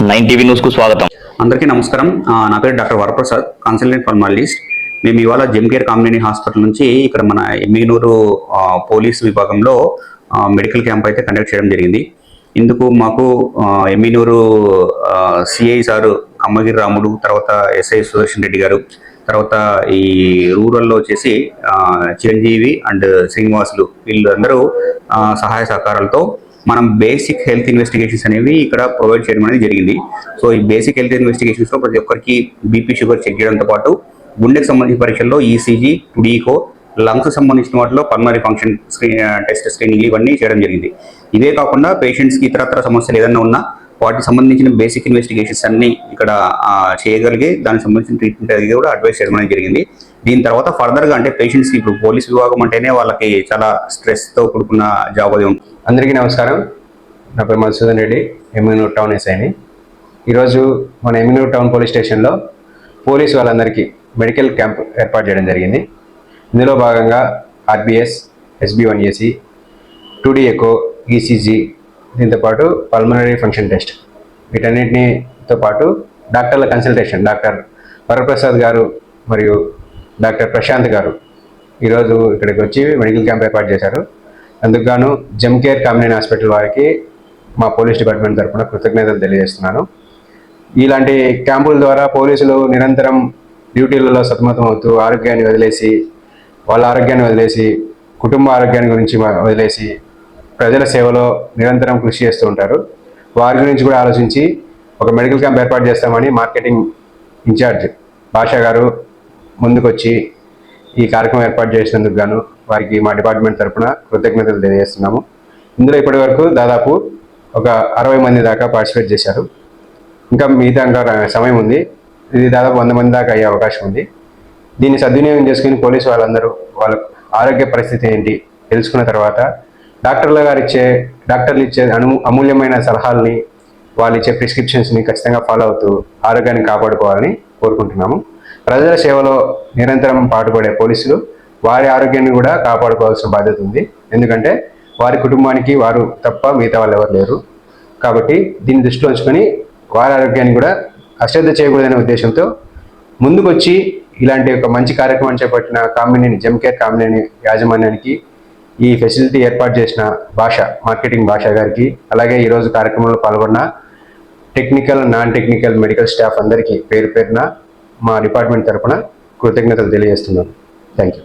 Nine TV news కు స్వాగతం. అందరికీ నమస్కారం. నా పేరు డాక్టర్ వరప్రసాద్, కన్సల్టెంట్ పల్మాలజిస్ట్. మేము ఇవాళ జెమ్కేర్ కామినేని హాస్పిటల్ నుంచి ఇక్కడ మన ఎమ్మిగనూరు పోలీస్ విభాగంలో మెడికల్ క్యాంప్ అయితే కండక్ట్ చేయడం జరిగింది. ఇందుకు మాకు ఎమ్మిగనూరు సిఐ సారు అమ్మగిరి రాముడు, తర్వాత ఎస్ఐ సుదర్శన్ రెడ్డి గారు, తర్వాత ఈ రూరల్లో వచ్చేసి చిరంజీవి అండ్ శ్రీనివాసులు, వీళ్ళందరూ సహాయ సహకారాలతో మనం బేసిక్ హెల్త్ ఇన్వెస్టిగేషన్స్ అనేవి ఇక్కడ ప్రొవైడ్ చేయడం అనేది జరిగింది. సో ఈ బేసిక్ హెల్త్ ఇన్వెస్టిగేషన్స్లో ప్రతి ఒక్కరికి బీపీ, షుగర్ చెక్ చేయడంతో పాటు గుండెకు సంబంధించిన పరీక్షల్లో ఈసీజీ, టుడీకో, లంగ్స్ సంబంధించిన వాటిలో పల్మనరీ ఫంక్షన్ టెస్ట్ స్క్రీనింగ్ ఇవన్నీ చేయడం జరిగింది. ఇవే కాకుండా పేషెంట్స్కి ఇతరత్ర సమస్యలు ఏదైనా ఉన్నా వాటికి సంబంధించిన బేసిక్ ఇన్వెస్టిగేషన్స్ అన్ని ఇక్కడ చేయగలిగి దానికి సంబంధించిన ట్రీట్మెంట్ అది కూడా అడ్వైస్ చేయడం అనేది జరిగింది. దీని తర్వాత ఫర్దర్గా అంటే పేషెంట్స్ ఇప్పుడు పోలీస్ విభాగం అంటేనే వాళ్ళకి చాలా స్ట్రెస్తో కూడుకున్న జాబ్ అది ఉంటుంది. అందరికీ నమస్కారం. నా పేరు మధుసూదన్ రెడ్డి, ఎమ్మిగనూరు టౌన్ ఎస్ఐని. ఈరోజు మన ఎమ్మిగనూరు టౌన్ పోలీస్ స్టేషన్లో పోలీసు వాళ్ళందరికీ మెడికల్ క్యాంప్ ఏర్పాటు చేయడం జరిగింది. ఇందులో భాగంగా RBS, SB1AC, 2D echo, ECG, దీంతోపాటు పల్మనరీ ఫంక్షన్ టెస్ట్, వీటన్నిటితో పాటు డాక్టర్ల కన్సల్టేషన్ డాక్టర్ వరప్రసాద్ గారు మరియు డాక్టర్ ప్రశాంత్ గారు ఈరోజు ఇక్కడికి వచ్చి మెడికల్ క్యాంప్ ఏర్పాటు చేశారు. అందుకు గాను జెమ్కేర్ కామినేని హాస్పిటల్ వారికి మా పోలీస్ డిపార్ట్మెంట్ తరఫున కృతజ్ఞతలు తెలియజేస్తున్నాను. ఇలాంటి క్యాంపుల ద్వారా పోలీసులు నిరంతరం డ్యూటీలలో సతమతం అవుతూ వాళ్ళ ఆరోగ్యాన్ని వదిలేసి కుటుంబ ఆరోగ్యాన్ని గురించి వదిలేసి ప్రజల సేవలో నిరంతరం కృషి చేస్తూ ఉంటారు. వారి గురించి కూడా ఆలోచించి ఒక మెడికల్ క్యాంప్ ఏర్పాటు చేస్తామని మార్కెటింగ్ ఇన్ఛార్జ్ భాషా గారు ముందుకొచ్చి ఈ కార్యక్రమం ఏర్పాటు చేసినందుకు గాను వారికి మా డిపార్ట్మెంట్ తరఫున కృతజ్ఞతలు తెలియజేస్తున్నాము. ఇందులో ఇప్పటి వరకు దాదాపు ఒక 60 మంది దాకా పార్టిసిపేట్ చేశారు. ఇంకా సమయం ఉంది. ఇది దాదాపు 100 మంది దాకా అయ్యే అవకాశం ఉంది. దీన్ని సద్వినియోగం చేసుకుని పోలీసు వాళ్ళందరూ వాళ్ళ ఆరోగ్య పరిస్థితి ఏంటి తెలుసుకున్న తర్వాత డాక్టర్లు ఇచ్చే అమూల్యమైన సలహాలని, వాళ్ళు ఇచ్చే ప్రిస్క్రిప్షన్స్ని ఖచ్చితంగా ఫాలో అవుతూ ఆరోగ్యాన్ని కాపాడుకోవాలని కోరుకుంటున్నాము. ప్రజల సేవలో నిరంతరం పాటుపడే పోలీసులు వారి ఆరోగ్యాన్ని కూడా కాపాడుకోవాల్సిన బాధ్యత ఉంది. ఎందుకంటే వారి కుటుంబానికి వారు తప్ప మిగతా వాళ్ళు ఎవరు లేరు. కాబట్టి దీన్ని దృష్టిలో ఉంచుకొని వారి ఆరోగ్యాన్ని కూడా అశ్రద్ధ చేయకూడదనే ఉద్దేశంతో ముందుకొచ్చి ఇలాంటి ఒక మంచి కార్యక్రమం చేపట్టిన జెమ్కేర్ కామినేని యాజమాన్యానికి, ఈ ఫెసిలిటీ ఏర్పాటు చేసిన మార్కెటింగ్ భాష గారికి, అలాగే ఈరోజు కార్యక్రమంలో పాల్గొన్న technical, non technical medical staff అందరికీ పేరు పేరున మా డిపార్ట్మెంట్ తరఫున కృతజ్ఞతలు తెలియజేస్తున్నాను. Thank you.